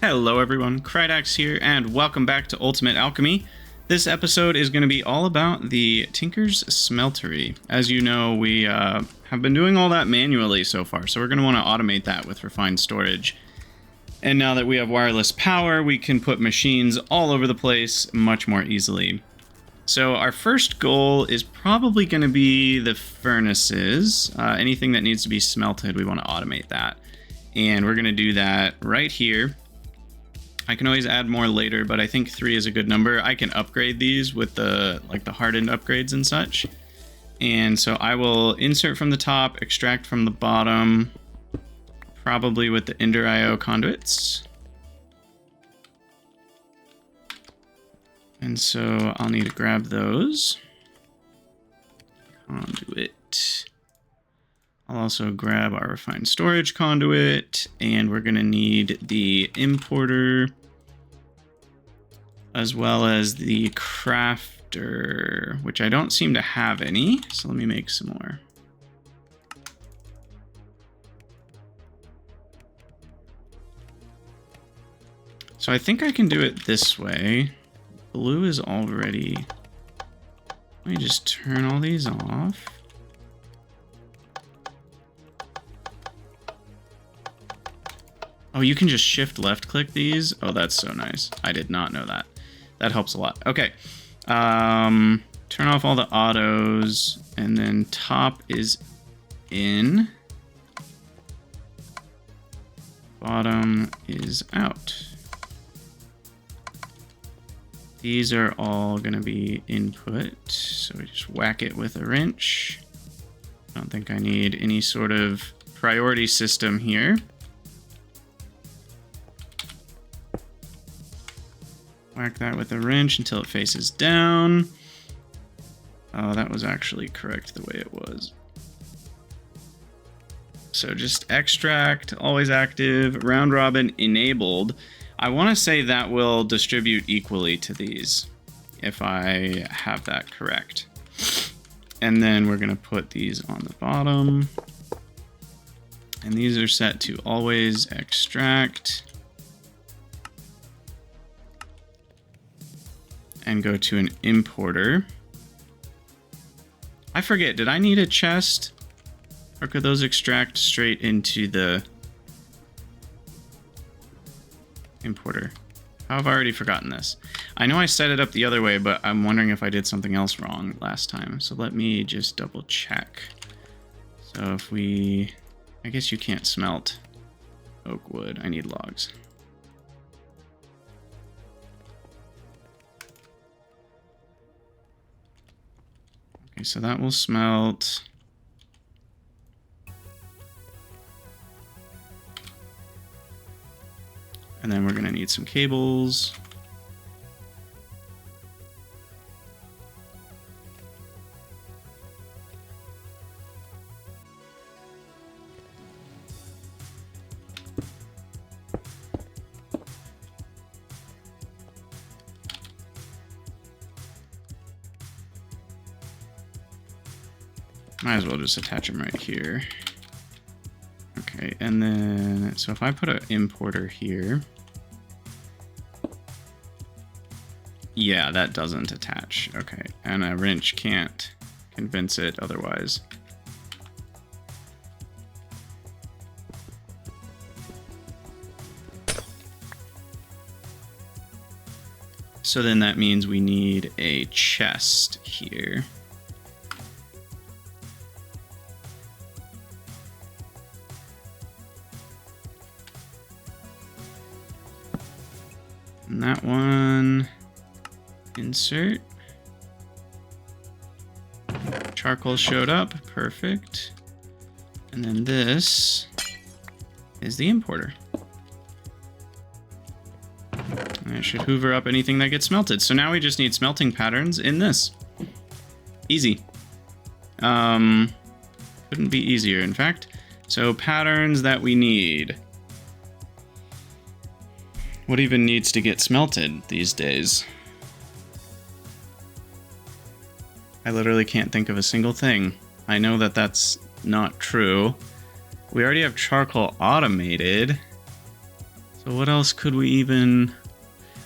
Hello everyone, Krydax here, and welcome back to Ultimate Alchemy. This episode is going to be all about the Tinker's Smeltery. As you know, we have been doing all that manually so far, so we're going to want to automate that with refined storage. And now that we have wireless power, we can put machines all over the place much more easily. So our first goal is probably going to be the furnaces. Anything that needs to be smelted, we want to automate that. And we're going to do that right here. I can always add more later, but I think 3 is a good number. I can upgrade these with the hardened upgrades and such. And so I will insert from the top, extract from the bottom, probably with the Ender IO conduits. And so I'll need to grab those. Conduit. I'll also grab our refined storage conduit, and we're going to need the importer as well as the crafter, which I don't seem to have any. So let me make some more. So I think I can do it this way. Blue is already... Let me just turn all these off. Oh, you can just shift left click these? Oh, that's so nice. I did not know that. That helps a lot. Okay. Turn off all the autos, and then top is in. Bottom is out. These are all going to be input, so we just whack it with a wrench. I don't think I need any sort of priority system here. Whack that with a wrench until it faces down. Oh, that was actually correct the way it was. So just extract, always active, round robin enabled. I want to say that will distribute equally to these, if I have that correct. And then we're going to put these on the bottom. And these are set to always extract. And go to an importer. I forget, did I need a chest? Or could those extract straight into the importer? I've already forgotten this. I know I set it up the other way, but I'm wondering if I did something else wrong last time. So let me just double check. So if we... I guess you can't smelt oak wood. I need logs. Okay, so that will smelt. And then we're going to need some cables. Might as well just attach them right here. Okay, and then, so if I put an importer here, yeah, that doesn't attach. Okay, and a wrench can't convince it otherwise. So then that means we need a chest here. And that one, insert. Charcoal showed up, perfect. And then this is the importer. And it should hoover up anything that gets smelted. So now we just need smelting patterns in this. Easy. Couldn't be easier, in fact. So patterns that we need. What even needs to get smelted these days? I literally can't think of a single thing. I know that that's not true. We already have charcoal automated. So So what else could we even...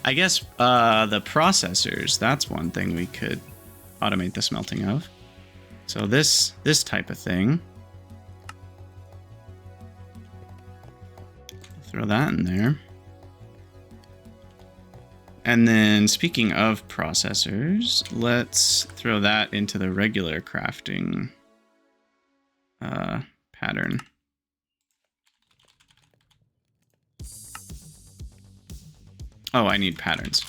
I guess the processors, that's one thing we could automate the smelting of. So this type of thing. Throw that in there. And then speaking of processors, let's throw that into the regular crafting pattern. Oh, I need patterns.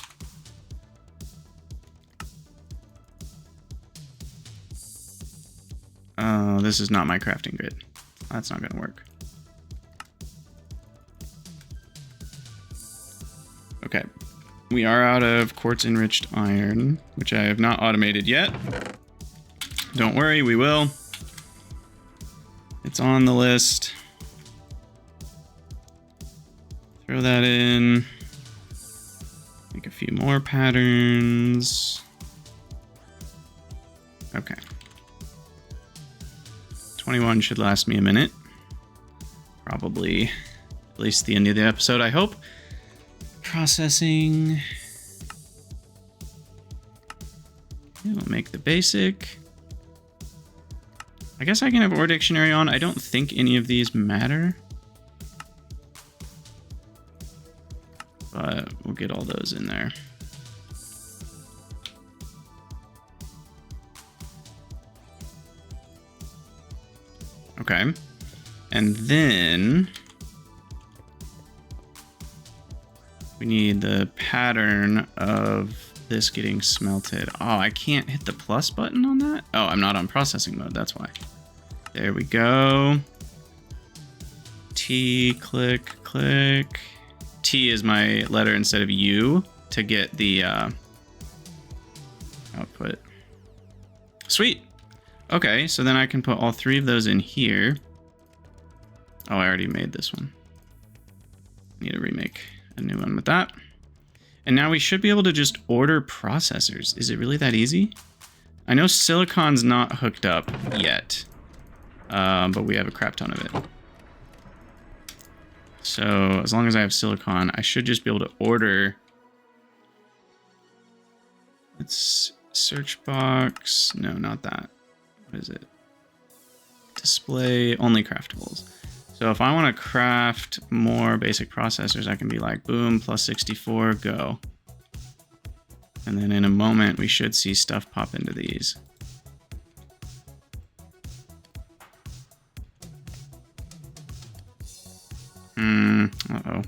Oh, this is not my crafting grid. That's not gonna work. Okay. We are out of quartz enriched iron, which I have not automated yet. Don't worry, we will. It's on the list. Throw that in. Make a few more patterns. Okay. 21 should last me a minute. Probably at least the end of the episode, I hope. Processing. We'll make the basic. I guess I can have Ore Dictionary on. I don't think any of these matter. But we'll get all those in there. Okay. And then we need the pattern of this getting smelted. Oh, I can't hit the plus button on that? Oh, I'm not on processing mode, that's why. There we go. T, click, click. T is my letter instead of U to get the output. Sweet. Okay, so then I can put all three of those in here. Oh, I already made this one. Need to remake a new one with that. And now we should be able to just order processors. Is it really that easy? I know silicon's not hooked up yet, but we have a crap ton of it. So as long as I have silicon, I should just be able to order. Let's search box. No, not that. What is it? Display only craftables. So if I want to craft more basic processors, I can be like, boom, plus 64, go. And then in a moment, we should see stuff pop into these. Uh-oh.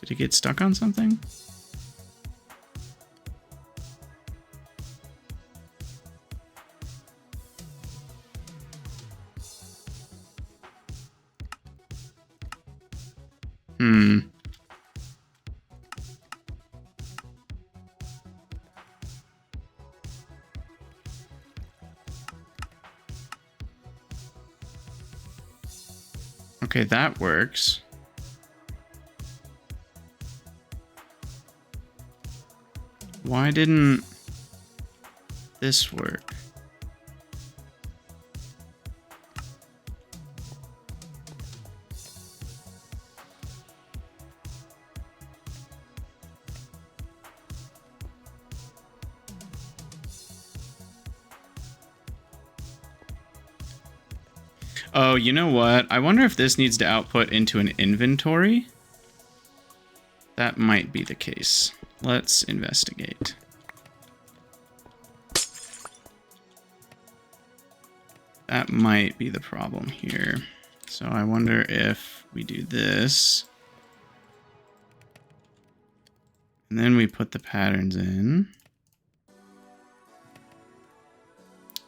Did it get stuck on something? Okay, that works. Why didn't this work? Oh, you know what? I wonder if this needs to output into an inventory. That might be the case. Let's investigate. That might be the problem here. So I wonder if we do this. And then we put the patterns in.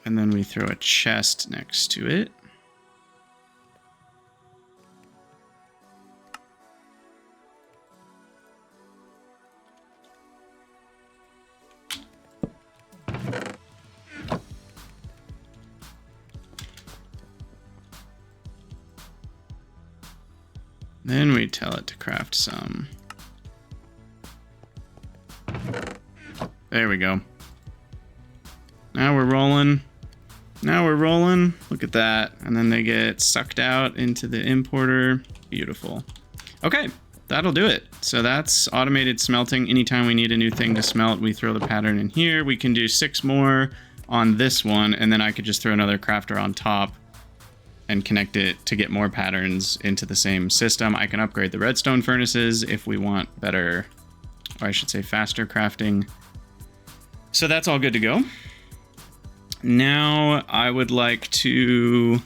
And then we throw a chest next to it. Then we tell it to craft some. There we go. Now we're rolling. Now we're rolling. Look at that. And then they get sucked out into the importer. Beautiful. Okay, that'll do it. So that's automated smelting. Anytime we need a new thing to smelt, we throw the pattern in here. We can do 6 more on this one, and then I could just throw another crafter on top and connect it to get more patterns into the same system. I can upgrade the redstone furnaces if we want better, or I should say faster crafting. So that's all good to go. Now I would like to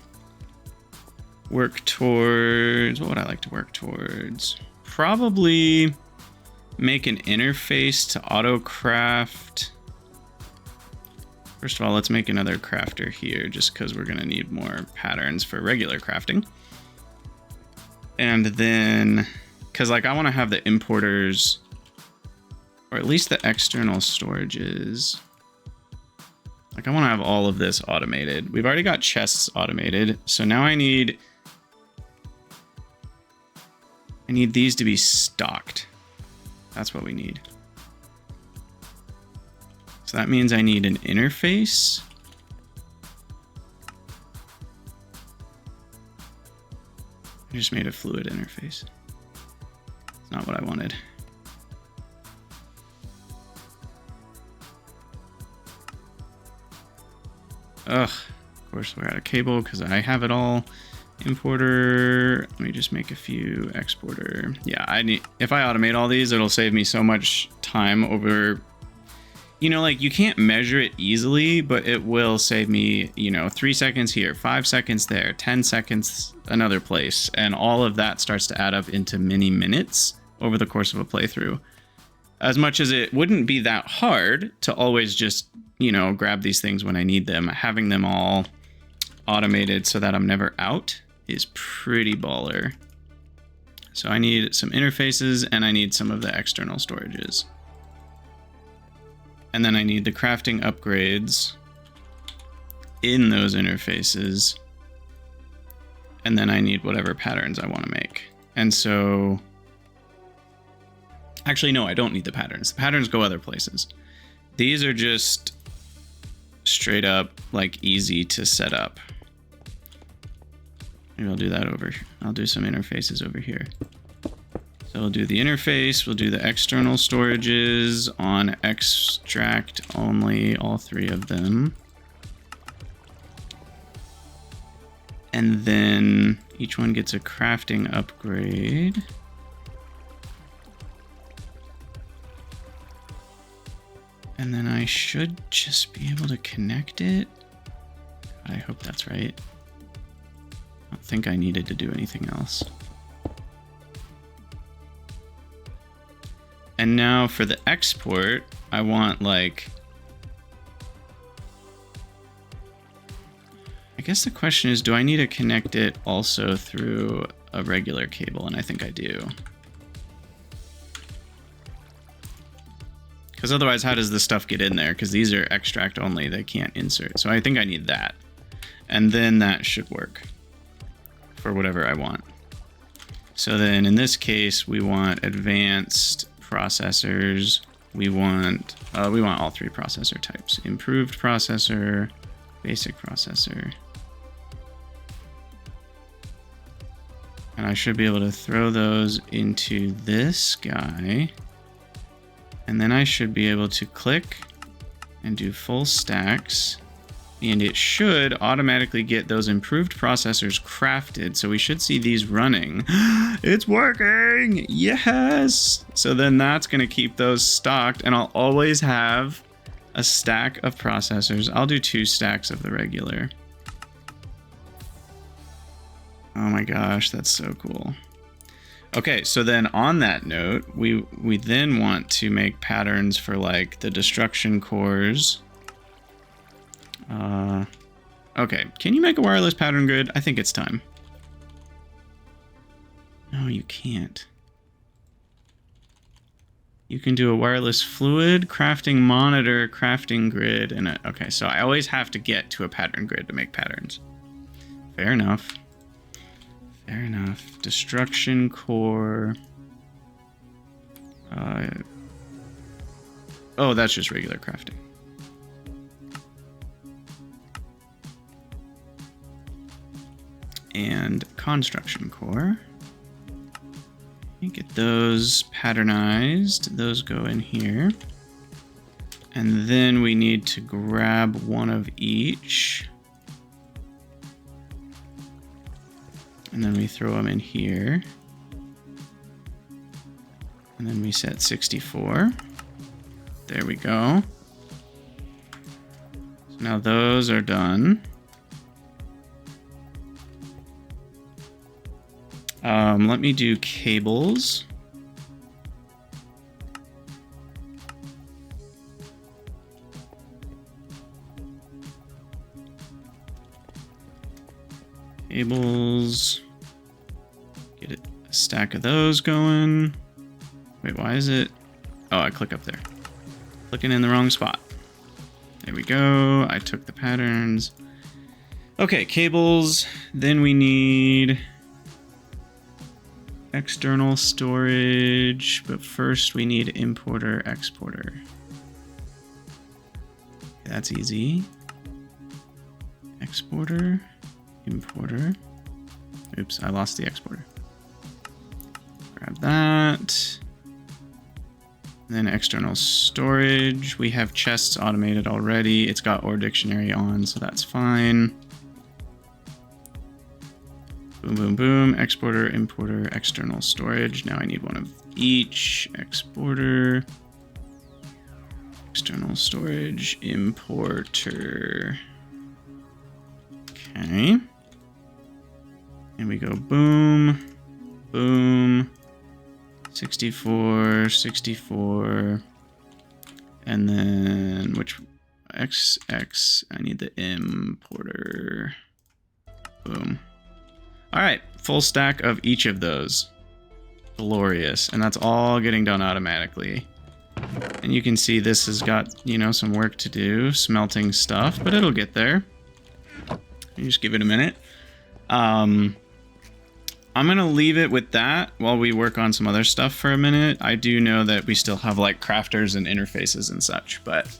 work towards, what would I like to work towards? Probably make an interface to auto craft. First of all, let's make another crafter here just because we're going to need more patterns for regular crafting. And then, because like I want to have the importers, or at least the external storages. Like I want to have all of this automated. We've already got chests automated. So now I need these to be stocked. That's what we need. So that means I need an interface. I just made a fluid interface. It's not what I wanted. Ugh, of course we're out of cable because I have it all. Importer, let me just make a few. Exporter. Yeah, if I automate all these, it'll save me so much time over, you know, like you can't measure it easily, but it will save me, you know, 3 seconds here, 5 seconds there, 10 seconds another place. And all of that starts to add up into many minutes over the course of a playthrough. As much as it wouldn't be that hard to always just, you know, grab these things when I need them, having them all automated so that I'm never out is pretty baller. So I need some interfaces and I need some of the external storages. And then I need the crafting upgrades in those interfaces. And then I need whatever patterns I want to make. And so, actually, no, I don't need the patterns. The patterns go other places. These are just straight up, like, easy to set up. Maybe I'll do that over here. I'll do some interfaces over here. So we'll do the interface, we'll do the external storages on extract only, all 3 of them. And then each one gets a crafting upgrade. And then I should just be able to connect it. I hope that's right. I don't think I needed to do anything else. And now for the export, I want like, I guess the question is, do I need to connect it also through a regular cable? And I think I do. Because otherwise, how does the stuff get in there? Because these are extract only, they can't insert. So I think I need that. And then that should work for whatever I want. So then in this case, we want advanced processors. We want all 3 processor types. Improved processor, basic processor. And I should be able to throw those into this guy. And then I should be able to click and do full stacks. And it should automatically get those improved processors crafted. So we should see these running. It's working! Yes! So then that's going to keep those stocked. And I'll always have a stack of processors. I'll do 2 stacks of the regular. Oh my gosh, that's so cool. Okay, so then on that note, we then want to make patterns for like the destruction cores. Okay, can you make a wireless pattern grid? I think it's time. No, you can't. You can do a wireless fluid, crafting monitor, crafting grid, and okay, so I always have to get to a pattern grid to make patterns. Fair enough. Fair enough. craft. Destruction core. Oh, that's just regular crafting. And construction core. You get those patternized. Those go in here. And then we need to grab one of each. And then we throw them in here. And then we set 64. There we go. So now those are done. Let me do cables. Cables. Get a stack of those going. Wait, why is it? Oh, I click up there. Clicking in the wrong spot. There we go. I took the patterns. Okay, cables. Then we need external storage, but first we need importer, exporter. That's easy. Exporter, importer. Oops, I lost the exporter. Grab that. Then external storage. We have chests automated already. It's got OR dictionary on, so that's fine. Boom, boom, boom. Exporter, importer, external storage. Now I need one of each. Exporter, external storage, importer. Okay. And we go boom, boom, 64, 64. And then which XX? I need the importer. Boom. All right, full stack of each of those. Glorious. And that's all getting done automatically. And you can see this has got, you know, some work to do, smelting stuff, but it'll get there. You just give it a minute. I'm going to leave it with that while we work on some other stuff for a minute. I do know that we still have like crafters and interfaces and such, but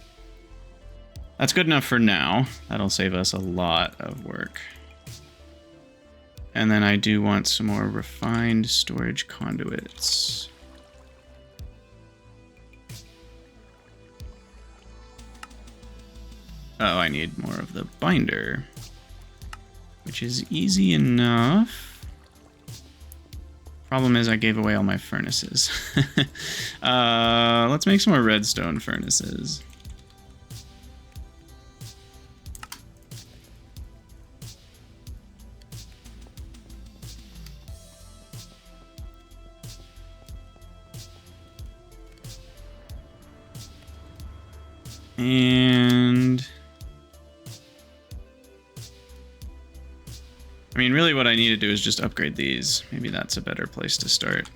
that's good enough for now. That'll save us a lot of work. And then I do want some more refined storage conduits. Oh, I need more of the binder, which is easy enough. Problem is I gave away all my furnaces. Let's make some more redstone furnaces. And I mean, really what I need to do is just upgrade these. Maybe that's a better place to start.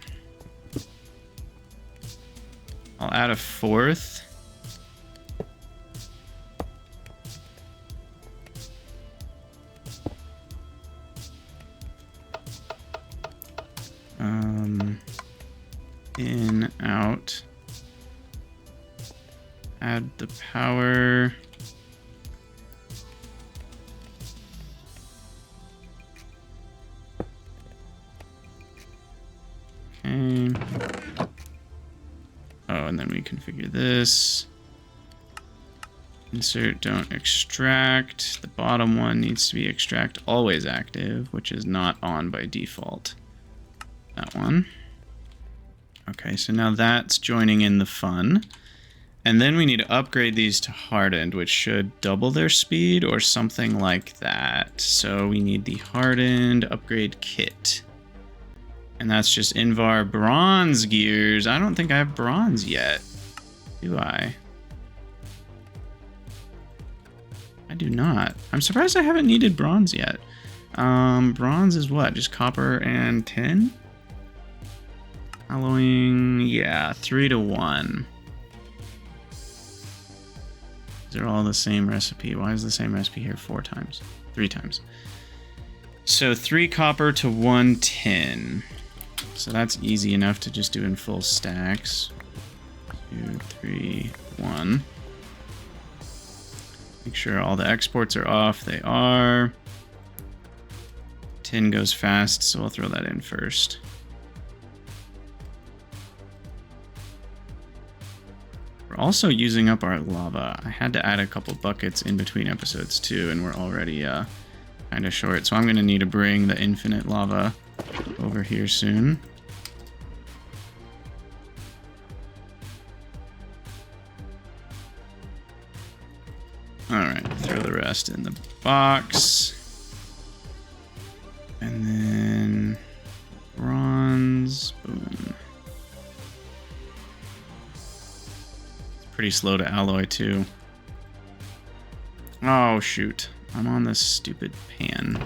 I'll add a fourth. In, out. Add the power. Okay. Oh, and then we configure this. Insert, don't extract. The bottom one needs to be extract always active, which is not on by default. That one. Okay, so now that's joining in the fun. And then we need to upgrade these to hardened, which should double their speed or something like that. So we need the hardened upgrade kit. And that's just Invar bronze gears. I don't think I have bronze yet. Do I? I do not. I'm surprised I haven't needed bronze yet. Bronze is what? Just copper and tin? Alloying, yeah, 3-to-1. They're all the same recipe. Why is the same recipe here 4 times? 3 times. So 3 copper to 1 tin. So that's easy enough to just do in full stacks. 2, 3, 1. Make sure all the exports are off. They are. Tin goes fast, so I'll throw that in first. We're also using up our lava. I had to add a couple buckets in between episodes too, and we're already kind of short. So I'm going to need to bring the infinite lava over here soon. Alright, throw the rest in the box. And then bronze. Boom. It's pretty slow to alloy too. Oh shoot. I'm on this stupid pan.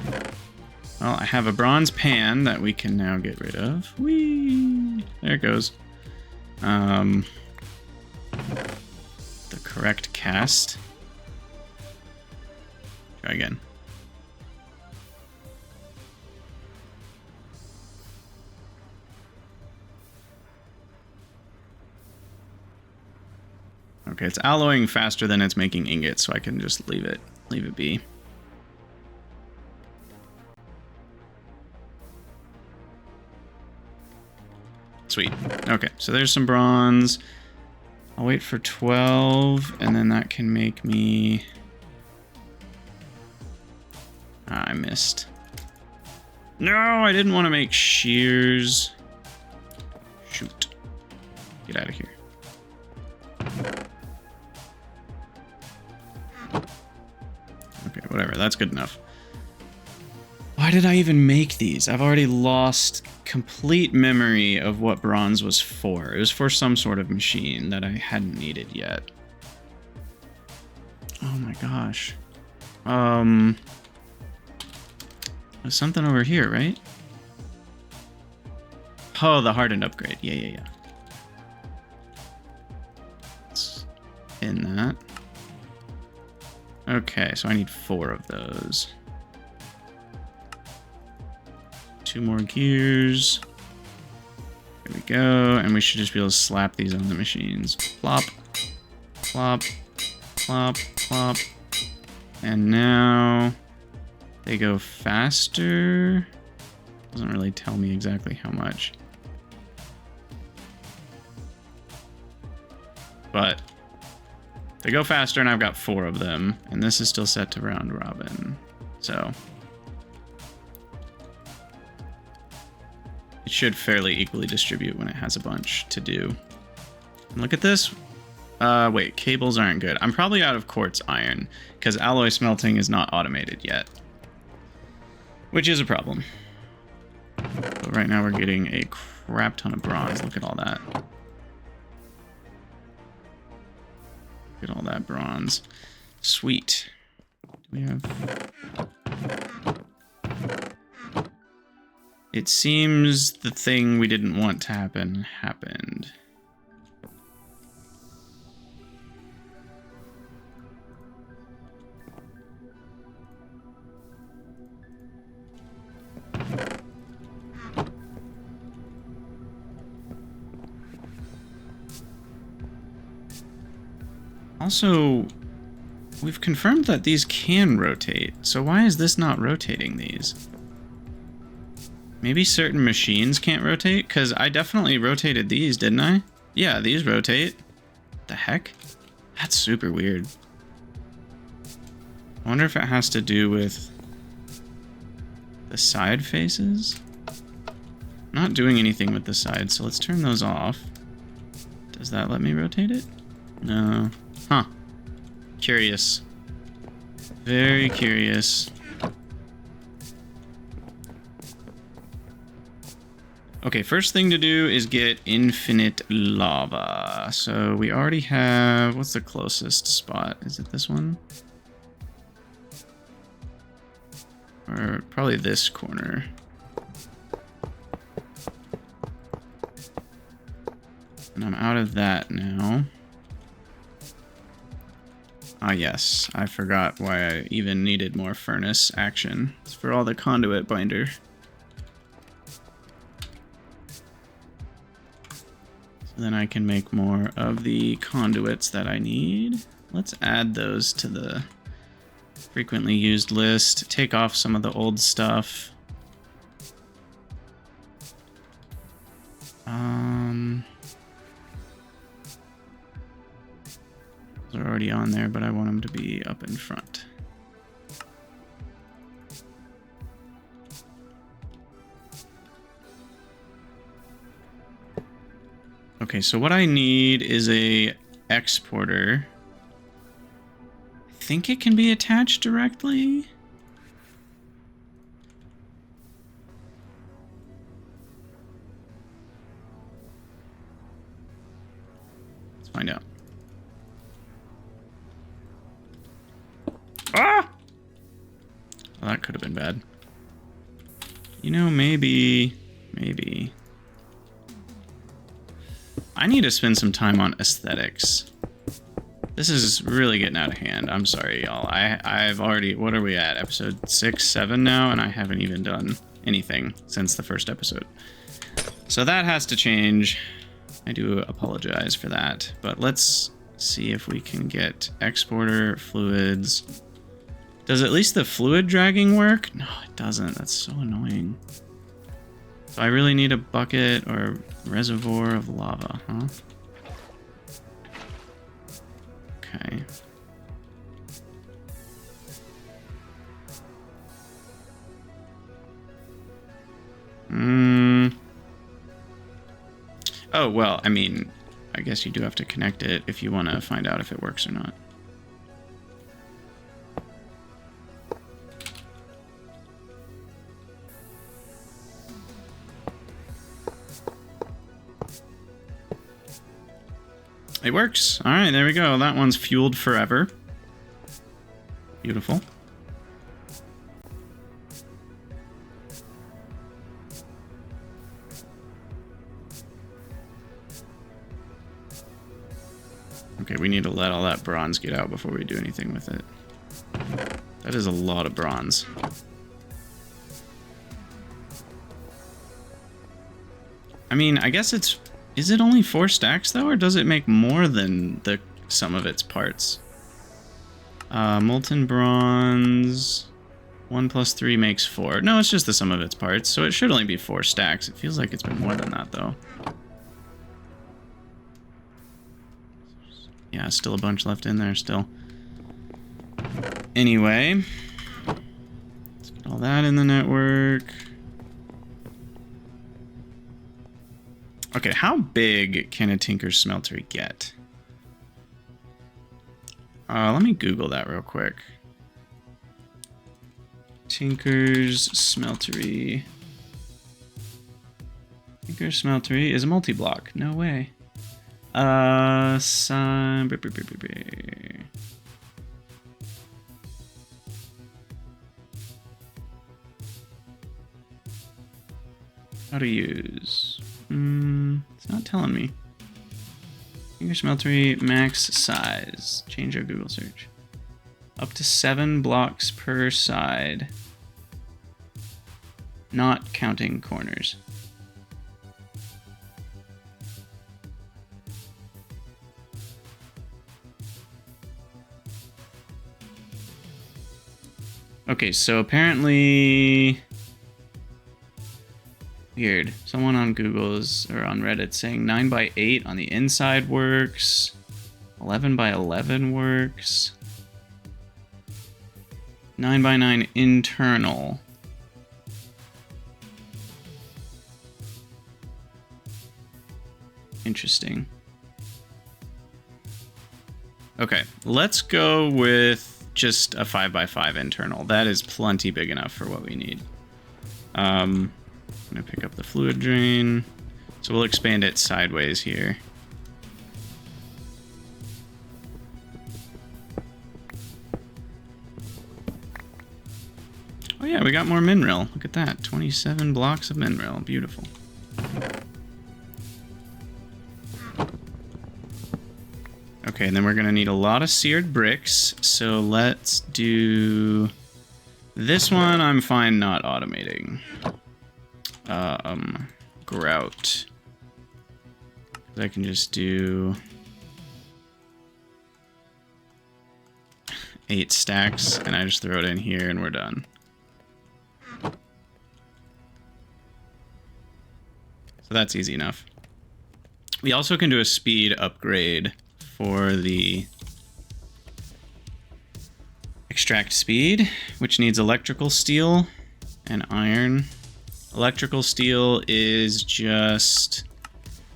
Well, I have a bronze pan that we can now get rid of. Whee! There it goes. The correct cast. Try again. Okay, it's alloying faster than it's making ingots, so I can just leave it be. Sweet. Okay, so there's some bronze. I'll wait for 12, and then that can make me... I missed. No, I didn't want to make shears. Shoot. Get out of here. Okay, whatever. That's good enough. Why did I even make these? I've already lost complete memory of what bronze was for. It was for some sort of machine that I hadn't needed yet. Oh my gosh. There's something over here, right? Oh, the hardened upgrade. Yeah. Let's in that. Okay, so I need 4 of those. 2 more gears. There we go. And we should just be able to slap these on the machines. Plop. Plop. Plop. Plop. And now they go faster. Doesn't really tell me exactly how much. But they go faster, and I've got 4 of them. And this is still set to round robin. So it should fairly equally distribute when it has a bunch to do. And look at this. Wait, cables aren't good. I'm probably out of quartz iron, because alloy smelting is not automated yet. Which is a problem. But right now we're getting a crap ton of bronze. Look at all that. Look at all that bronze. Sweet. Do we have... It seems the thing we didn't want to happen happened. Also, we've confirmed that these can rotate, so why is this not rotating these? Maybe certain machines can't rotate? Because I definitely rotated these, didn't I? Yeah, these rotate. The heck? That's super weird. I wonder if it has to do with the side faces? Not doing anything with the sides, so let's turn those off. Does that let me rotate it? No. Huh. Curious. Very curious. Okay, first thing to do is get infinite lava. So we already have... What's the closest spot? Is it this one? Or probably this corner. And I'm out of that now. Ah, yes. I forgot why I even needed more furnace action. It's for all the conduit binder. So then I can make more of the conduits that I need. Let's add those to the frequently used list. Take off some of the old stuff. They're already on there, but I want them to be up in front. Okay, so what I need is a exporter. I think it can be attached directly. Let's find out. Ah! Well, that could have been bad. You know, maybe... I need to spend some time on aesthetics. This is really getting out of hand. I'm sorry, y'all. I've already... What are we at? Episode 6, 7 now? And I haven't even done anything since the first episode. So that has to change. I do apologize for that. But let's see if we can get exporter, fluids... Does at least the fluid dragging work? No, it doesn't. That's so annoying. So I really need a bucket or reservoir of lava, huh? Okay. Oh, well, I mean, I guess you do have to connect it if you want to find out if it works or not. It works. All right, there we go. That one's fueled forever. Beautiful. Okay, we need to let all that bronze get out before we do anything with it. That is a lot of bronze. I mean, I guess it's... Is it only 4 stacks, though, or does it make more than the sum of its parts? Molten bronze... 1 plus 3 makes 4. No, it's just the sum of its parts, so it should only be 4 stacks. It feels like it's been more than that, though. Yeah, still a bunch left in there, still. Anyway. Let's get all that in the network. Okay, how big can a Tinker's Smeltery get? Let me Google that real quick. Tinker's Smeltery. Tinker's Smeltery is a multi-block. No way. How to use? It's not telling me. Tinker Smeltery max size. Change our Google search. Up to 7 blocks per side. Not counting corners. Okay, so apparently... Weird. Someone on Google's or on Reddit saying 9 by 8 on the inside works. 11 by 11 works. 9 by 9 internal. Interesting. Okay, let's go with just a 5 by 5 internal. That is plenty big enough for what we need. I'm gonna pick up the fluid drain. So we'll expand it sideways here. Oh yeah, we got more mineral. Look at that, 27 blocks of mineral. Beautiful. Okay, and then we're going to need a lot of seared bricks. So let's do... This one I'm fine not automating. Grout. I can just do 8 stacks, and I just throw it in here, and we're done. So that's easy enough. We also can do a speed upgrade for the extract speed, which needs electrical steel and iron. Electrical steel is just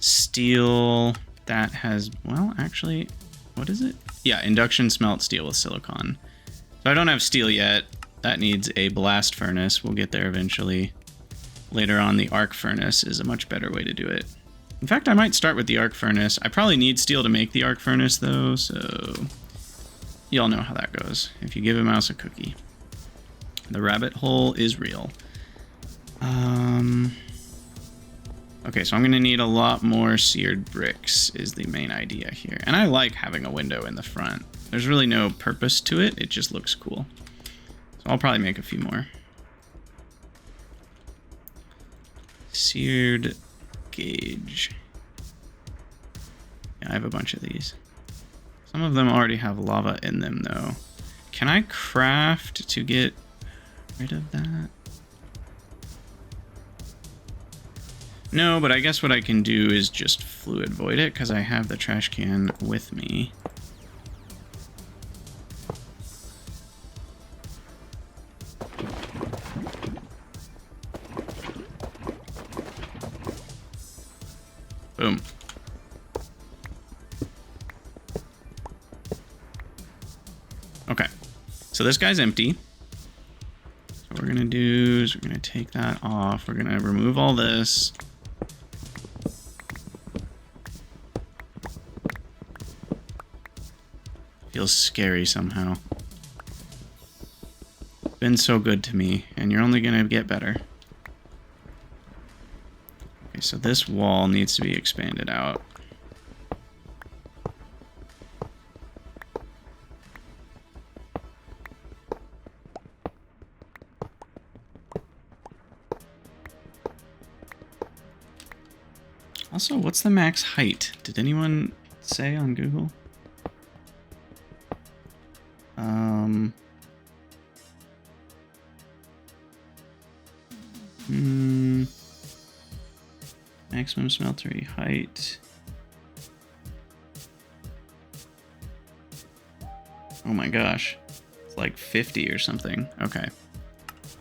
steel that has, well, actually, what is it? Yeah, induction smelt steel with silicon. So I don't have steel yet. That needs a blast furnace. We'll get there eventually. Later on, the arc furnace is a much better way to do it. In fact, I might start with the arc furnace. I probably need steel to make the arc furnace, though, so you all know how that goes. If you give a mouse a cookie. The rabbit hole is real. Okay, so I'm going to need a lot more seared bricks is the main idea here. And I like having a window in the front. There's really no purpose to it. It just looks cool. So I'll probably make a few more. Seared gauge. Yeah, I have a bunch of these. Some of them already have lava in them, though. Can I craft to get rid of that? No, but I guess what I can do is just fluid void it, because I have the trash can with me. Boom. Okay, so this guy's empty. So what we're gonna do is we're gonna take that off. We're gonna remove all this. Feels scary somehow. It's been so good to me, and you're only gonna get better. Okay, so this wall needs to be expanded out. Also, what's the max height? Did anyone say on Google? Maximum smeltery height. Oh my gosh. It's like 50 or something. Okay.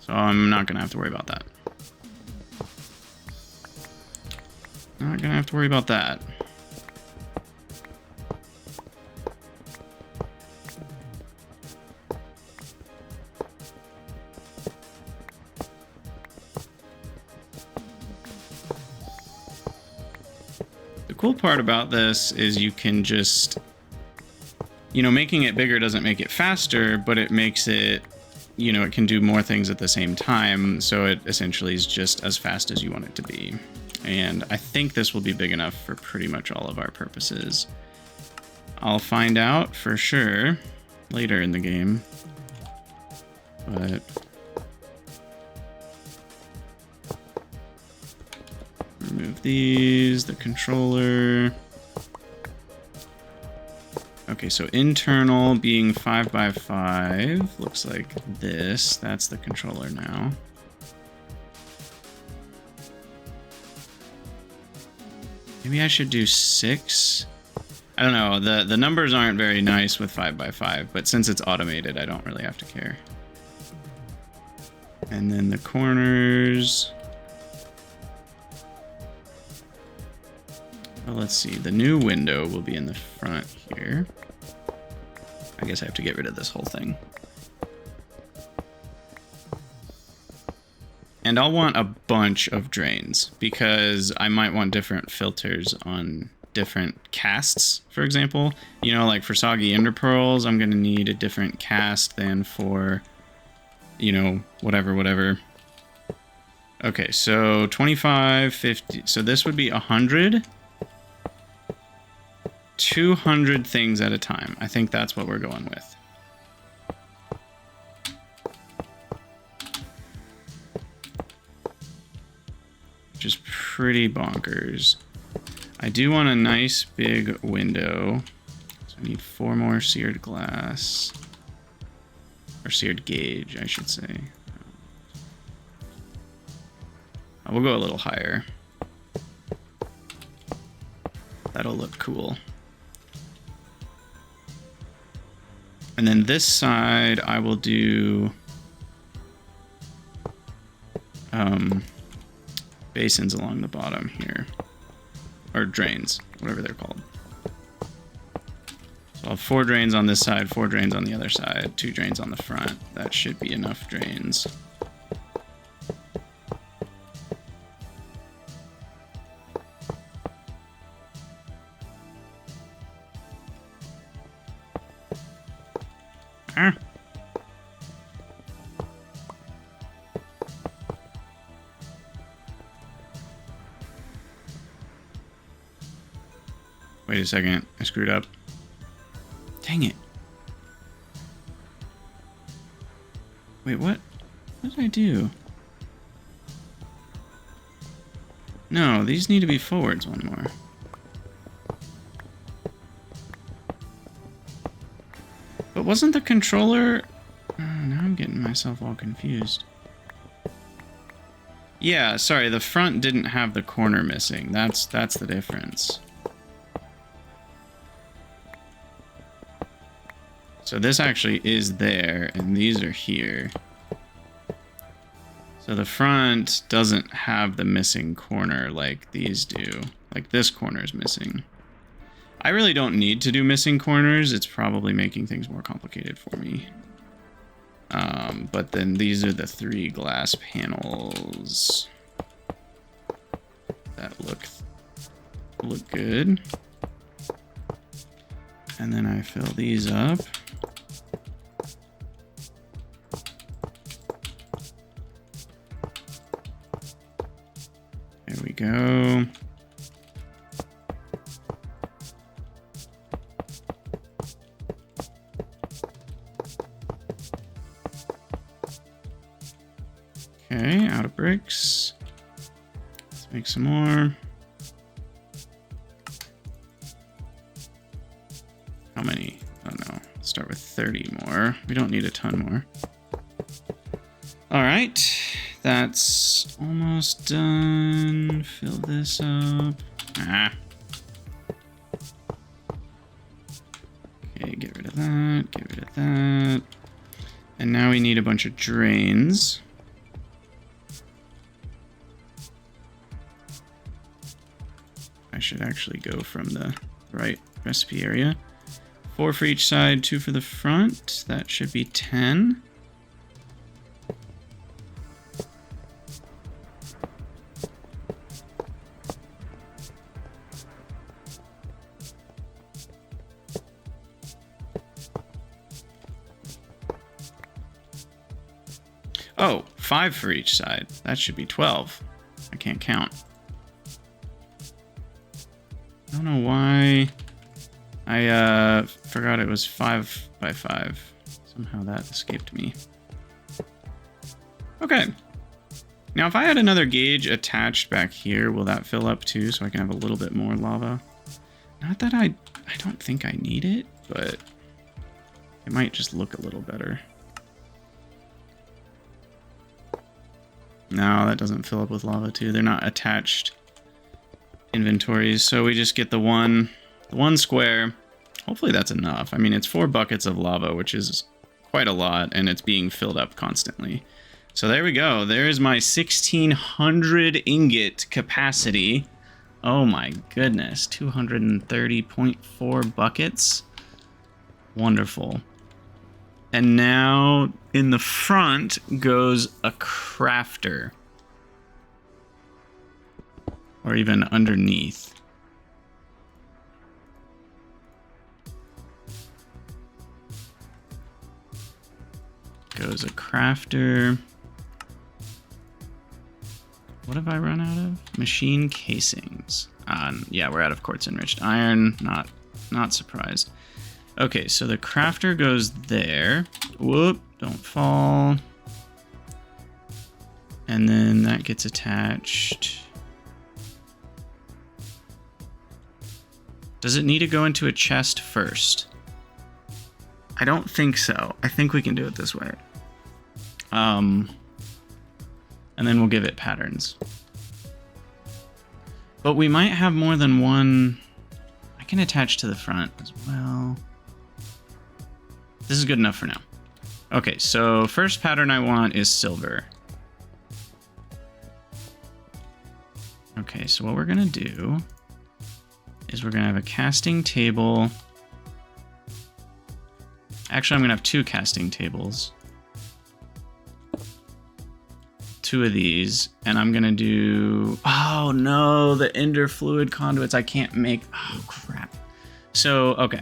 So I'm not gonna have to worry about that. Not gonna have to worry about that. The cool part about this is you can just, you know, making it bigger doesn't make it faster, but it makes it, you know, it can do more things at the same time, so it essentially is just as fast as you want it to be. And I think this will be big enough for pretty much all of our purposes. I'll find out for sure later in the game, but remove these, the controller. Okay, so internal being 5x5 looks like this. That's the controller now. Maybe I should do 6. I don't know. The numbers aren't very nice with 5x5, but since it's automated, I don't really have to care. And then the corners. Well, let's see. The new window will be in the front here. I guess I have to get rid of this whole thing. And I'll want a bunch of drains because I might want different filters on different casts, for example. You know, like for soggy ender pearls, I'm going to need a different cast than for, you know, whatever. Okay, so 25, 50. So this would be 100. 200 things at a time. I think that's what we're going with. Which is pretty bonkers. I do want a nice big window. So I need 4 more seared glass. Or seared gauge, I should say. We'll go a little higher. That'll look cool. And then this side, I will do basins along the bottom here. Or drains, whatever they're called. So I'll have 4 drains on this side, 4 drains on the other side, 2 drains on the front. That should be enough drains. Ah. Wait a second, I screwed up. Dang it. Wait, what? What did I do? No, these need to be forwards one more. But wasn't the controller... now I'm getting myself all confused. Yeah, sorry, the front didn't have the corner missing. That's the difference. So this actually is there, and these are here. So the front doesn't have the missing corner like these do. Like this corner is missing. I really don't need to do missing corners. It's probably making things more complicated for me. But then these are the 3 glass panels that look good. And then I fill these up. There we go. Okay, out of bricks. Let's make some more. How many? Oh no, let's start with 30 more. We don't need a ton more. All right, that's almost done. Fill this up. Ah. Okay, get rid of that, get rid of that. And now we need a bunch of drains. I should actually go from the right recipe area. 4 for each side, 2 for the front. That should be 10. Oh, 5 for each side. That should be 12. I can't count. I don't know why I forgot it was 5 by 5. Somehow that escaped me. Okay. Now if I had another gauge attached back here, will that fill up too so I can have a little bit more lava? Not that I don't think I need it, but it might just look a little better. No, that doesn't fill up with lava too. They're not attached inventories, so we just get the one square. Hopefully that's enough. I mean, it's 4 buckets of lava, which is quite a lot, and it's being filled up constantly. So there we go. There's my 1600 ingot capacity. Oh my goodness, 230.4 buckets. Wonderful. And now in the front goes a crafter. Or even underneath. Goes a crafter. What have I run out of? Machine casings. Yeah, we're out of quartz enriched iron. Not not surprised. Okay, so the crafter goes there. Whoop, don't fall. And then that gets attached. Does it need to go into a chest first? I don't think so. I think we can do it this way. And then we'll give it patterns. But we might have more than one. I can attach to the front as well. This is good enough for now. Okay, so first pattern I want is silver. Okay, so what we're gonna do is we're gonna have a casting table. Actually, I'm gonna have 2 casting tables. 2 of these, and I'm gonna do, oh no, the ender fluid conduits I can't make. Oh crap. So, okay,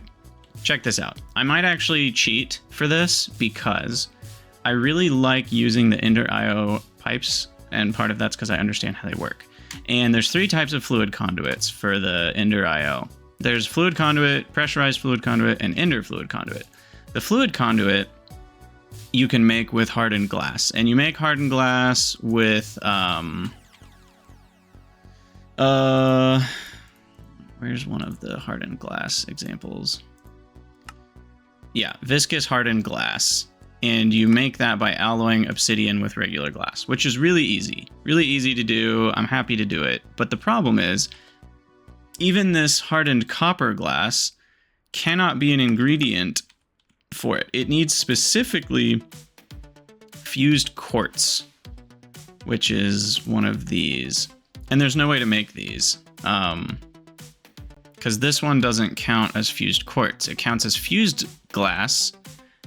check this out. I might actually cheat for this because I really like using the ender IO pipes, and part of that's because I understand how they work. And there's 3 types of fluid conduits for the ender IO. There's fluid conduit, pressurized fluid conduit, and ender fluid conduit. The fluid conduit you can make with hardened glass, and you make hardened glass with where's one of the hardened glass examples? Yeah, viscous hardened glass. And you make that by alloying obsidian with regular glass, which is really easy to do. I'm happy to do it. But the problem is, even this hardened copper glass cannot be an ingredient for it. It needs specifically fused quartz, which is one of these. And there's no way to make these, because this one doesn't count as fused quartz. It counts as fused glass,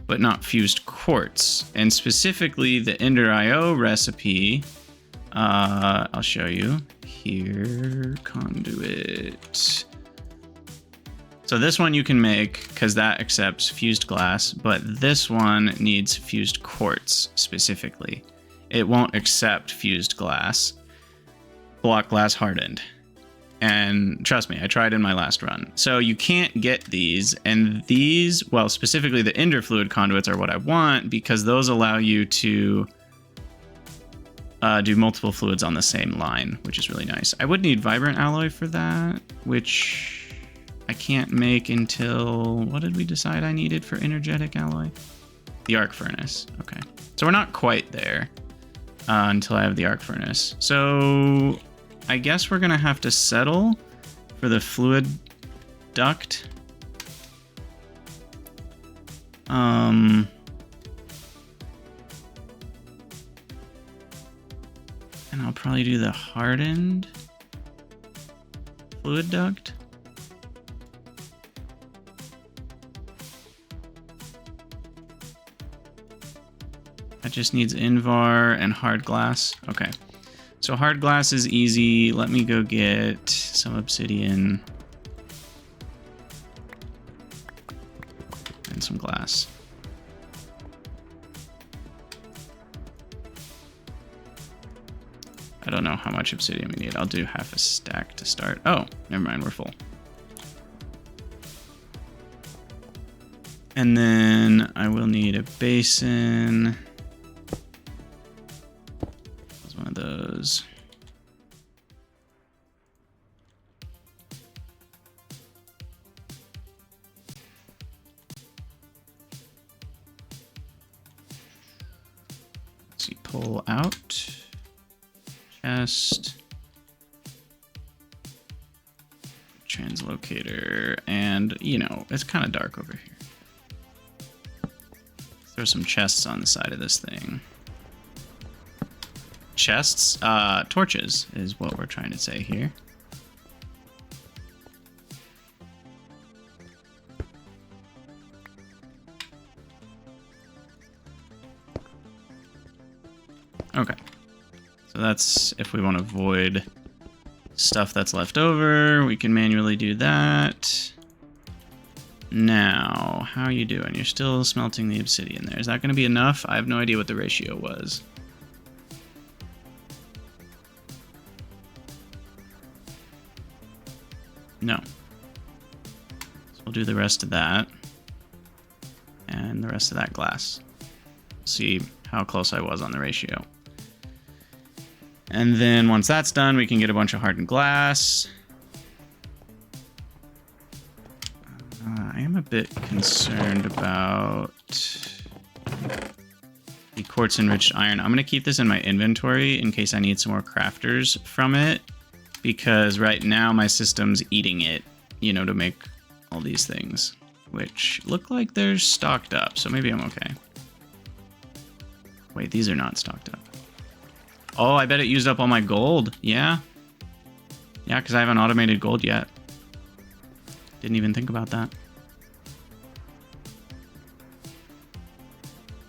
but not fused quartz. And specifically the Ender IO recipe, I'll show you here, conduit. So this one you can make because that accepts fused glass, but this one needs fused quartz specifically. It won't accept fused glass, block glass hardened. And trust me, I tried in my last run. So you can't get these, and these, well, specifically the ender fluid conduits are what I want because those allow you to do multiple fluids on the same line, which is really nice. I would need vibrant alloy for that, which I can't make until, what did we decide I needed for energetic alloy? The arc furnace, okay. So we're not quite there until I have the arc furnace. So I guess we're gonna have to settle for the fluid duct. And I'll probably do the hardened fluid duct. That just needs Invar and hard glass. Okay. So hard glass is easy. Let me go get some obsidian and some glass. I don't know how much obsidian we need. I'll do half a stack to start. Oh, never mind, we're full. And then I will need a basin. One of those. Let's see, pull out, chest, translocator, and you know, it's kind of dark over here. Throw some chests on the side of this thing. Chests, torches is what we're trying to say here. Okay, so that's if we want to avoid stuff that's left over, we can manually do that. Now, how are you doing? You're still smelting the obsidian there. Is that going to be enough? I have no idea what the ratio was. No. So We'll do the rest of that. And the rest of that glass. See how close I was on the ratio. And then once that's done, we can get a bunch of hardened glass. I am a bit concerned about the quartz enriched iron. I'm going to keep this in my inventory in case I need some more crafters from it, because right now my system's eating it, you know, to make all these things, which look like they're stocked up, so maybe I'm okay. Wait, these are not stocked up. Oh, I bet it used up all my gold. Yeah. Yeah, because I haven't automated gold yet. Didn't even think about that.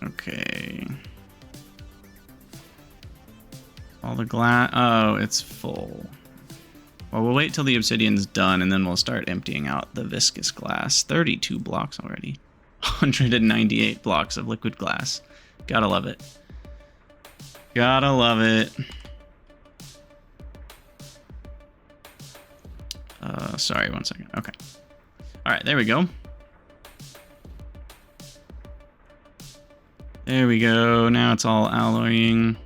Okay. All the glass. Oh, it's full. Well, we'll wait till the obsidian's done, and then we'll start emptying out the viscous glass. 32 blocks already. 198 blocks of liquid glass. Gotta love it. Gotta love it. Sorry, 1 second. Okay. All right, there we go. There we go. Now it's all alloying.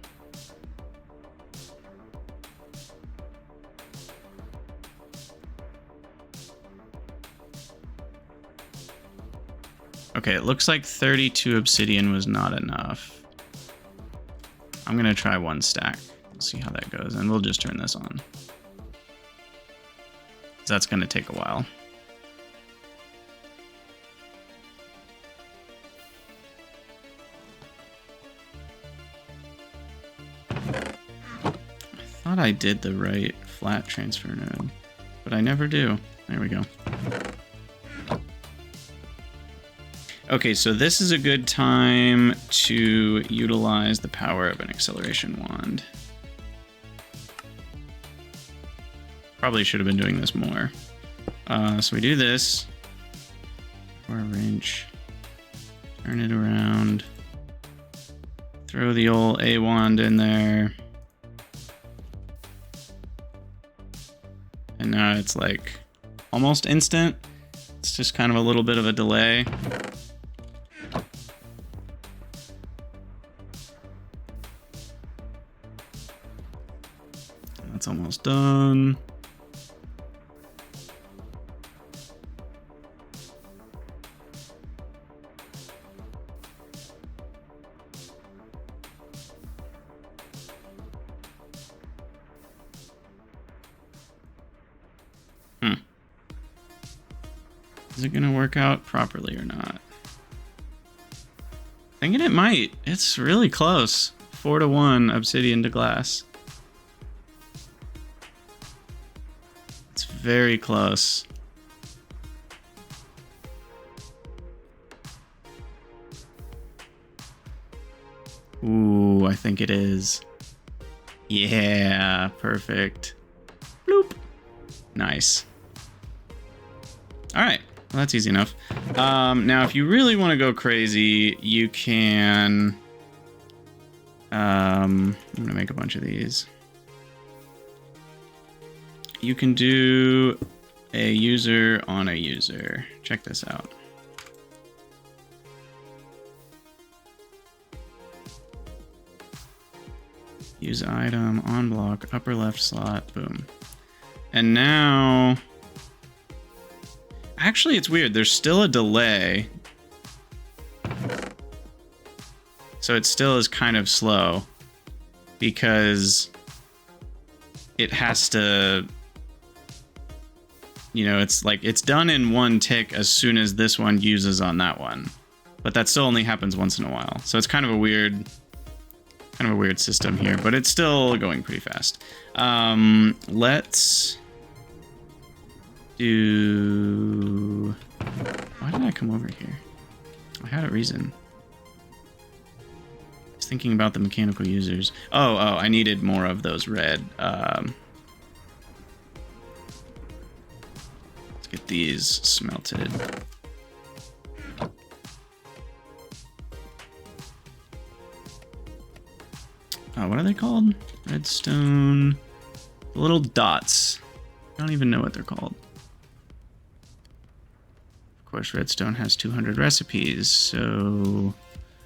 Okay, it looks like 32 obsidian was not enough. I'm gonna try 1 stack. We'll see how that goes, and we'll just turn this on. That's gonna take a while. I thought I did the right flat transfer node, but I never do. There we go. Okay, so this is a good time to utilize the power of an acceleration wand. Probably should have been doing this more. So we do this. For a wrench. Turn it around. Throw the old A wand in there. And now it's like almost instant. It's just kind of a little bit of a delay. That's almost done. Is it gonna work out properly or not? Thinking it might. It's really close. 4-to-1 obsidian to glass. It's very close. Ooh, I think it is. Yeah, perfect. Bloop. Nice. All right. Well, that's easy enough. Now, if you really want to go crazy, you can... I'm going to make a bunch of these. You can do a user on a user. Check this out. Use item, on block, upper left slot, boom. And now... Actually, it's weird. There's still a delay. So it still is kind of slow. Because it has to... You know, it's like, it's done in 1 tick as soon as this one uses on that one. But that still only happens once in a while. So it's kind of a weird system here, but it's still going pretty fast. Let's do... Why did I come over here? I had a reason. I was thinking about the mechanical users. Oh, I needed more of those red. Let's get these smelted. What are they called? Redstone. The little dots. I don't even know what they're called. Of course, redstone has 200 recipes, so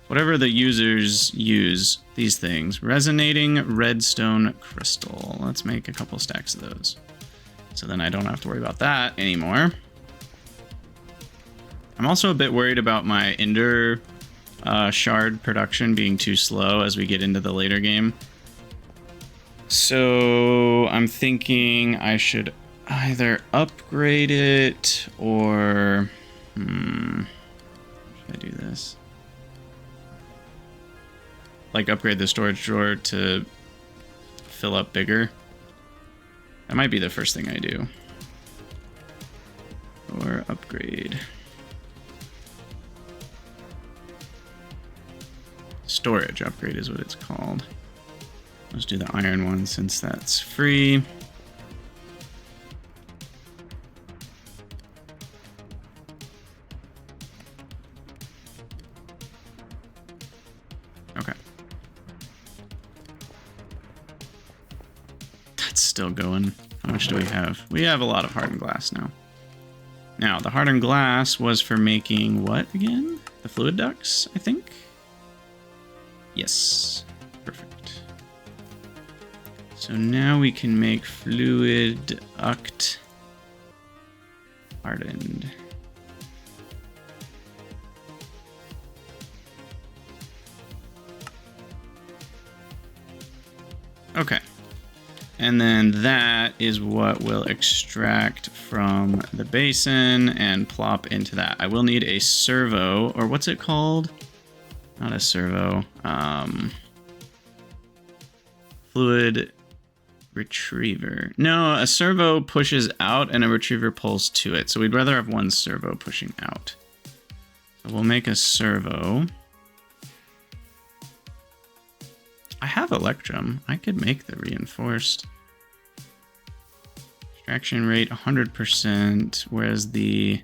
whatever the users use, these things. Resonating redstone crystal. Let's make a couple stacks of those. So then I don't have to worry about that anymore. I'm also a bit worried about my ender shard production being too slow as we get into the later game. So I'm thinking I should either upgrade it or... should I do this? Like upgrade the storage drawer to fill up bigger. That might be the first thing I do. Or upgrade. Storage upgrade is what it's called. Let's do the iron one since that's free. Okay. That's still going. How much do we have? We have a lot of hardened glass now. Now, the hardened glass was for making what again? The fluid ducts, I think? Yes. Perfect. So now we can make fluid duct hardened. Okay. And then that is what we'll extract from the basin and plop into that. I will need a servo, or what's it called? Not a servo. Fluid retriever. No, a servo pushes out and a retriever pulls to it. So we'd rather have one servo pushing out. So we'll make a servo. I have Electrum. I could make the reinforced. Extraction rate 100%, whereas the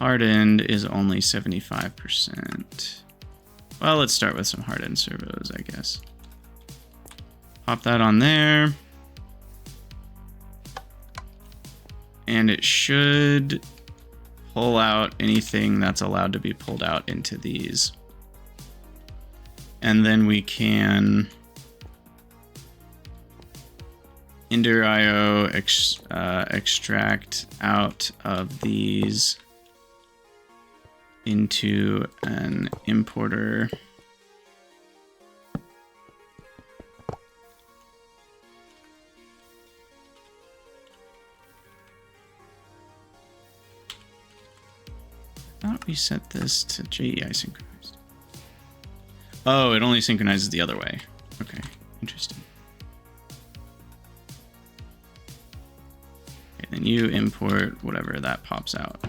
hardened is only 75%. Well, let's start with some hardened servos, I guess. Pop that on there. And it should pull out anything that's allowed to be pulled out into these. And then we can Ender IO extract out of these into an importer. I thought we set this to JEI synchronized. Oh, it only synchronizes the other way. Okay, interesting. Okay, then you import whatever that pops out.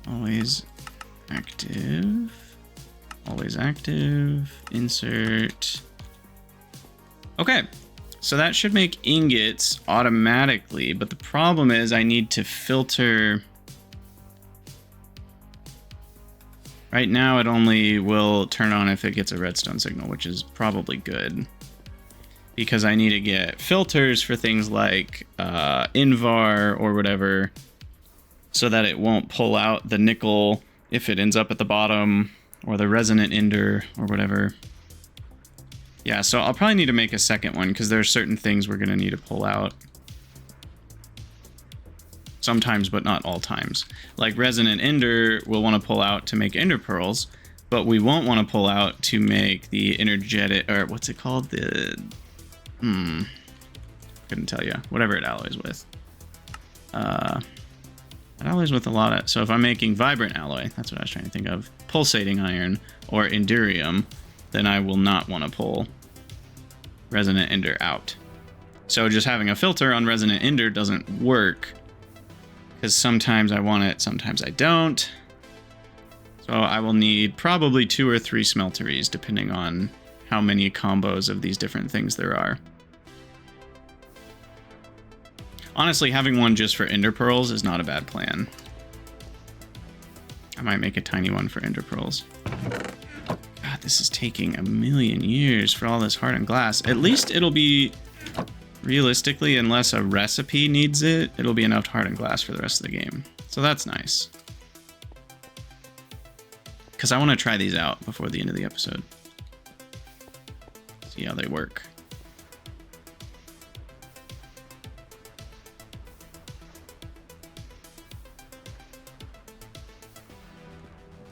Always active. Always active. Insert. Okay. So that should make ingots automatically, but the problem is I need to filter. Right now it only will turn on if it gets a redstone signal, which is probably good. Because I need to get filters for things like Invar or whatever, so that it won't pull out the nickel if it ends up at the bottom, or the resonant ender or whatever. Yeah, so I'll probably need to make a second one because there are certain things we're going to need to pull out. Sometimes, but not all times. Like Resonant Ender, we'll want to pull out to make Ender Pearls, but we won't want to pull out to make the energetic, or what's it called? The, couldn't tell you. Whatever it alloys with. It alloys with a lot of, so if I'm making Vibrant Alloy, that's what I was trying to think of, Pulsating Iron, or Endurium, then I will not want to pull Resonant Ender out. So just having a filter on Resonant Ender doesn't work, because sometimes I want it, sometimes I don't. So I will need probably 2 or 3 smelteries, depending on how many combos of these different things there are. Honestly, having one just for Ender Pearls is not a bad plan. I might make a tiny one for Ender Pearls. God, this is taking a million years for all this hardened glass. At least it'll be, realistically, unless a recipe needs it, it'll be enough hardened glass for the rest of the game. So that's nice. Because I want to try these out before the end of the episode. See how they work.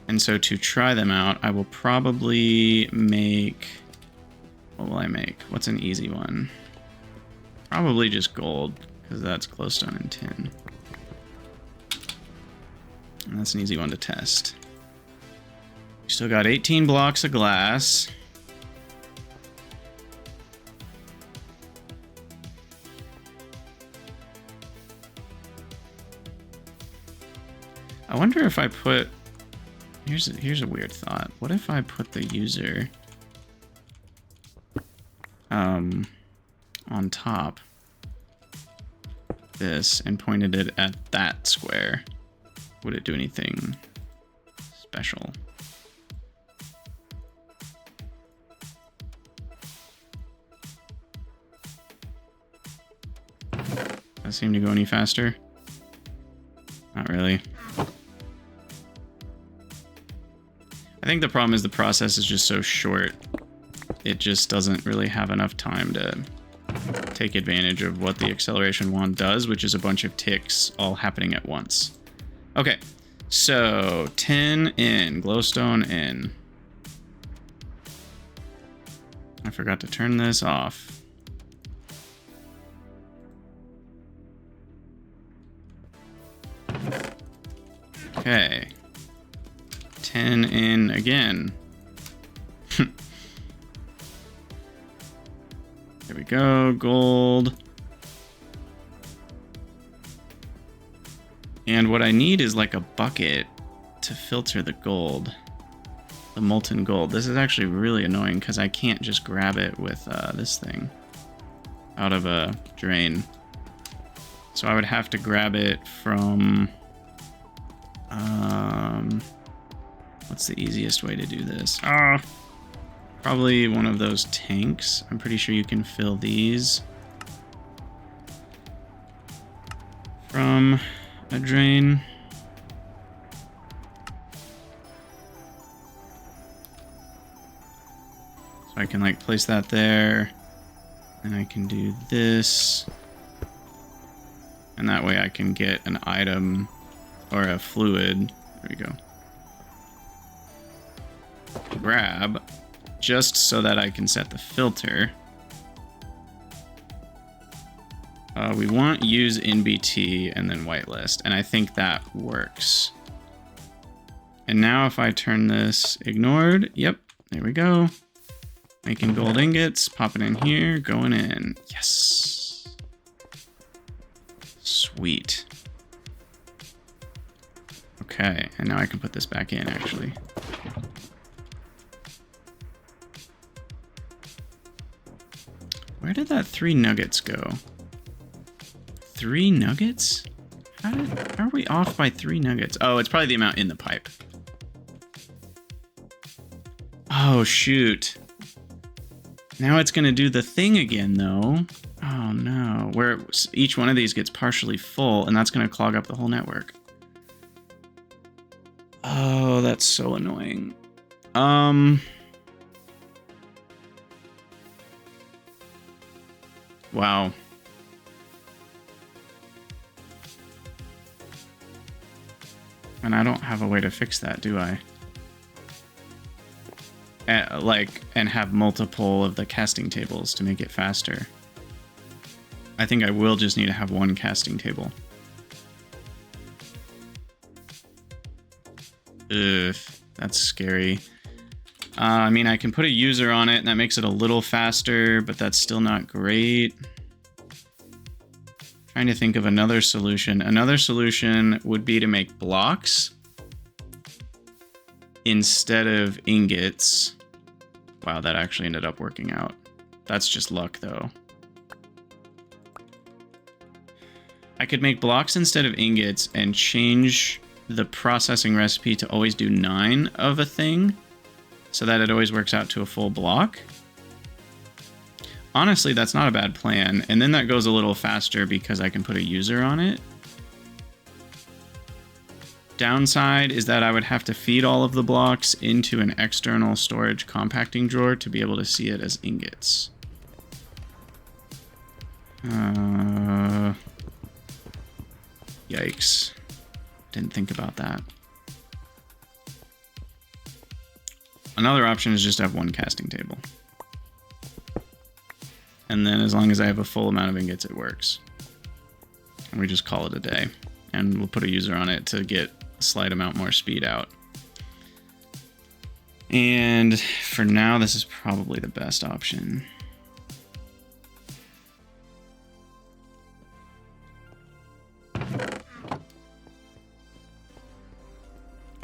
And so to try them out, I will probably make... What will I make? What's an easy one? Probably just gold, because that's glowstone and tin. And that's an easy one to test. Still got 18 blocks of glass. I wonder if I put... Here's a weird thought. What if I put the user on top this and pointed it at that square? Would it do anything special? Does that seem to go any faster? Not really. I think the problem is the process is just so short. It just doesn't really have enough time to take advantage of what the acceleration wand does, which is a bunch of ticks all happening at once. Okay, so 10 in, glowstone in. I forgot to turn this off. Okay. 10 in again. There we go, gold. And what I need is like a bucket to filter the gold. The molten gold. This is actually really annoying because I can't just grab it with this thing out of a drain. So I would have to grab it from... what's the easiest way to do this? Probably one of those tanks. I'm pretty sure you can fill these from a drain. So I can like place that there, and I can do this, and that way I can get an item or a fluid. There we go. Grab, just so that I can set the filter. We want use NBT and then whitelist, and I think that works. And now if I turn this ignored, yep, there we go. Making gold ingots, popping in here, going in. Yes. Sweet. Okay, and now I can put this back in, actually. Where did that 3 nuggets go? 3 nuggets? How are we off by 3 nuggets? Oh, it's probably the amount in the pipe. Oh, shoot. Now it's going to do the thing again, though. Oh, no. Where each one of these gets partially full, and that's going to clog up the whole network. Oh, that's so annoying. Wow. And I don't have a way to fix that, do I? And have multiple of the casting tables to make it faster. I think I will just need to have one casting table. Ugh, that's scary. I mean, I can put a user on it, and that makes it a little faster, but that's still not great. Trying to think of another solution. Another solution would be to make blocks instead of ingots. Wow, that actually ended up working out. That's just luck, though. I could make blocks instead of ingots and change the processing recipe to always do 9 of a thing. so that it always works out to a full block. Honestly, that's not a bad plan. And then that goes a little faster because I can put a user on it. Downside is that I would have to feed all of the blocks into an external storage compacting drawer to be able to see it as ingots. Yikes. Didn't think about that. Another option is just to have one casting table. And then as long as I have a full amount of ingots, it works. And we just call it a day. And we'll put a user on it to get a slight amount more speed out. And for now, this is probably the best option.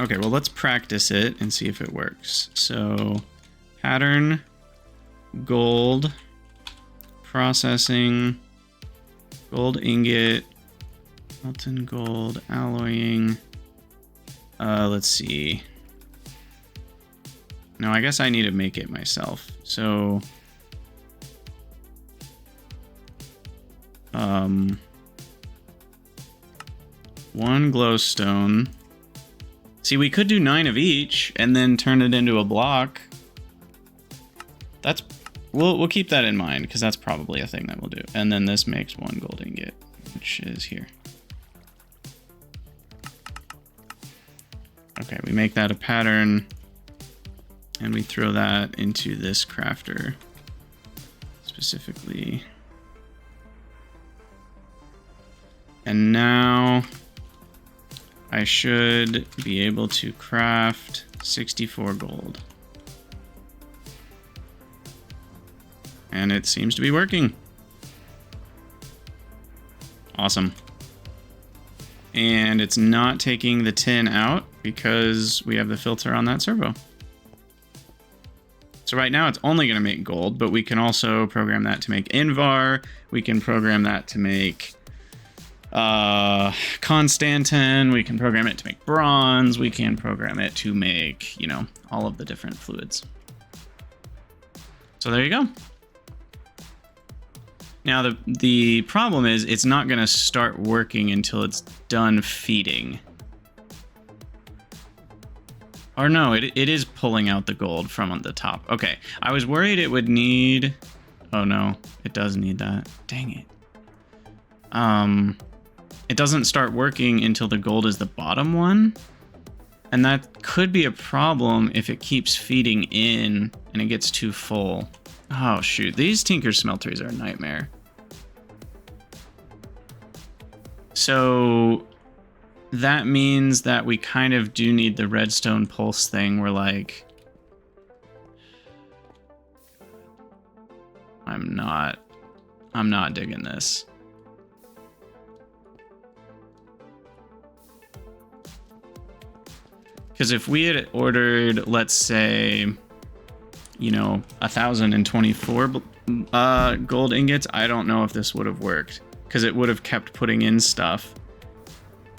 Okay, well, let's practice it and see if it works. So, pattern, gold, processing, gold ingot, molten gold, alloying. Let's see. No, I guess I need to make it myself. So, one glowstone. See, we could do 9 of each and then turn it into a block. That's we'll keep that in mind because that's probably a thing that we'll do. And then this makes 1 gold ingot, which is here. Okay, we make that a pattern and we throw that into this crafter specifically. And now I should be able to craft 64 gold. And it seems to be working. Awesome. And it's not taking the tin out because we have the filter on that servo. So right now it's only going to make gold, but we can also program that to make Invar. We can program that to make Constantin. We can program it to make bronze. We can program it to make, you know, all of the different fluids. So there you go. Now the problem is it's not going to start working until it's done feeding. Or no, it is pulling out the gold from on the top. Okay, I was worried it would need... Oh no, it does need that. Dang it. It doesn't start working until the gold is the bottom one. And that could be a problem if it keeps feeding in and it gets too full. Oh shoot, these Tinker Smelteries are a nightmare. So that means that we kind of do need the redstone pulse thing where like... I'm not digging this. Because if we had ordered, let's say, you know, 1,024 gold ingots, I don't know if this would have worked. Because it would have kept putting in stuff.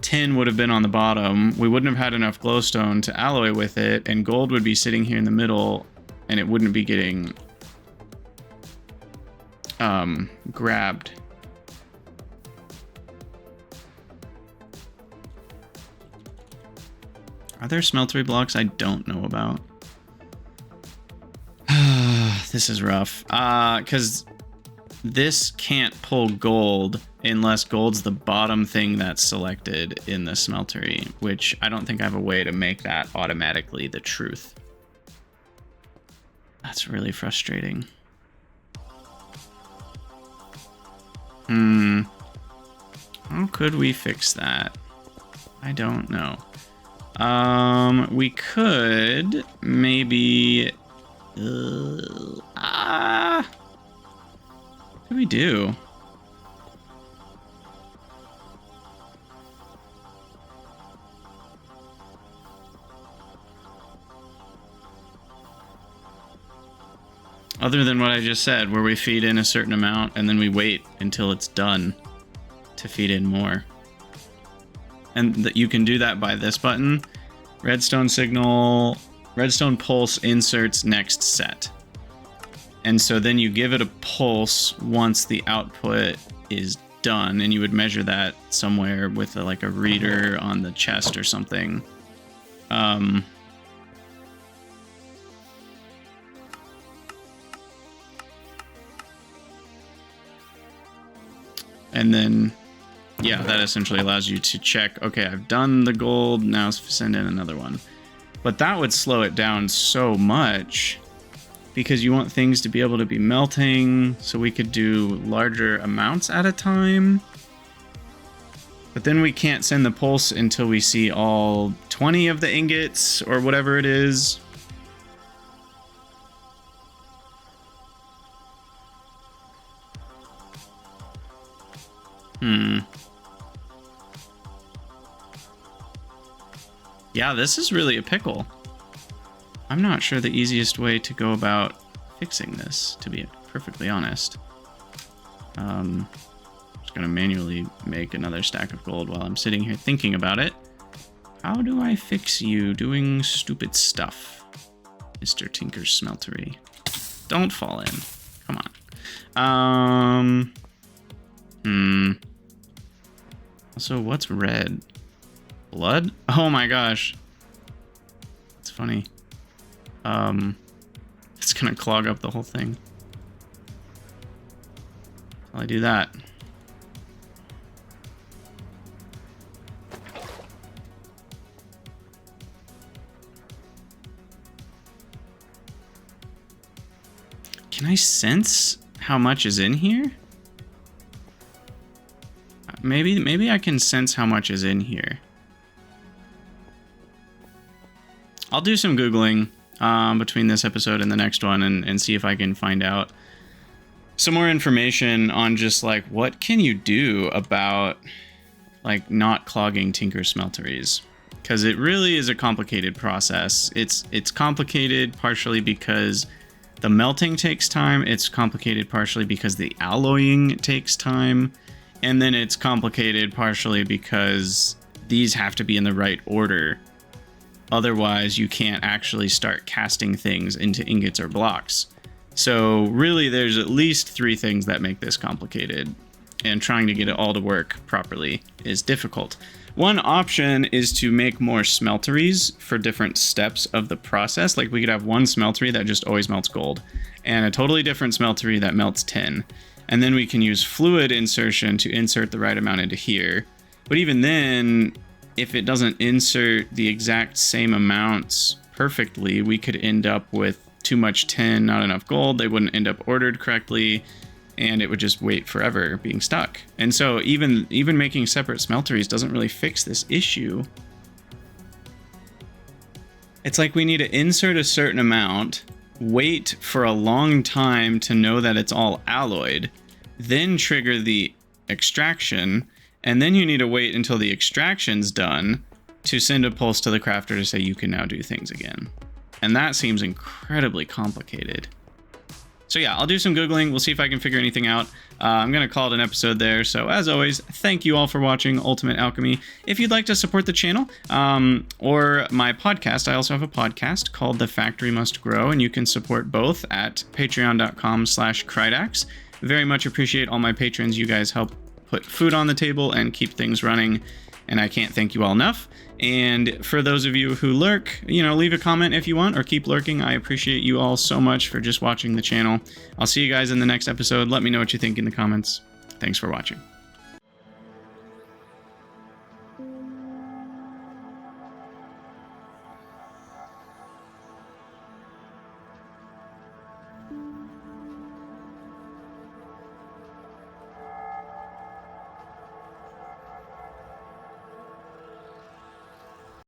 Tin would have been on the bottom. We wouldn't have had enough glowstone to alloy with it. And gold would be sitting here in the middle. And it wouldn't be getting grabbed. Are there smeltery blocks I don't know about? This is rough. Because this can't pull gold unless gold's the bottom thing that's selected in the smeltery, which I don't think I have a way to make that automatically the truth. That's really frustrating. How could we fix that? I don't know. We could maybe... What do we do? Other than what I just said, where we feed in a certain amount and then we wait until it's done to feed in more. And you can do that by this button. Redstone signal Redstone pulse inserts next set. And so then you give it a pulse once the output is done, and you would measure that somewhere with like a reader on the chest or something. And then, yeah, that essentially allows you to check, okay, I've done the gold, now send in another one. But that would slow it down so much because you want things to be able to be melting, so we could do larger amounts at a time. But then we can't send the pulse until we see all 20 of the ingots or whatever it is. Yeah, this is really a pickle. I'm not sure the easiest way to go about fixing this, to be perfectly honest. I'm just gonna manually make another stack of gold while I'm sitting here thinking about it. How do I fix you doing stupid stuff, Mr. Tinker's Smeltery? Don't fall in. Come on. Also, what's red? Blood? Oh my gosh. It's funny. It's gonna clog up the whole thing. I'll do that. Can I sense how much is in here? Maybe I can sense how much is in here. I'll do some Googling between this episode and the next one and see if I can find out some more information on just like what can you do about like not clogging Tinker Smelteries, because it really is a complicated process. It's complicated partially because the melting takes time, it's complicated partially because the alloying takes time, and then it's complicated partially because these have to be in the right order. Otherwise, you can't actually start casting things into ingots or blocks. So really, there's at least 3 things that make this complicated, and trying to get it all to work properly is difficult. One option is to make more smelteries for different steps of the process. Like we could have one smeltery that just always melts gold, and a totally different smeltery that melts tin. And then we can use fluid insertion to insert the right amount into here. But even then, if it doesn't insert the exact same amounts perfectly, we could end up with too much tin, not enough gold. They wouldn't end up ordered correctly, and it would just wait forever being stuck. And so even making separate smelteries doesn't really fix this issue. It's like we need to insert a certain amount, wait for a long time to know that it's all alloyed, then trigger the extraction, and then you need to wait until the extraction's done to send a pulse to the crafter to say you can now do things again. And that seems incredibly complicated. So yeah, I'll do some Googling. We'll see if I can figure anything out. I'm going to call it an episode there. So as always, thank you all for watching Ultimate Alchemy. If you'd like to support the channel or my podcast, I also have a podcast called The Factory Must Grow, and you can support both at patreon.com/Krydax. Very much appreciate all my patrons. You guys help put food on the table and keep things running, and I can't thank you all enough. And for those of you who lurk, leave a comment if you want, or keep lurking. I appreciate you all so much for just watching the channel. I'll see you guys in the next episode. Let me know what you think in the comments. Thanks for watching.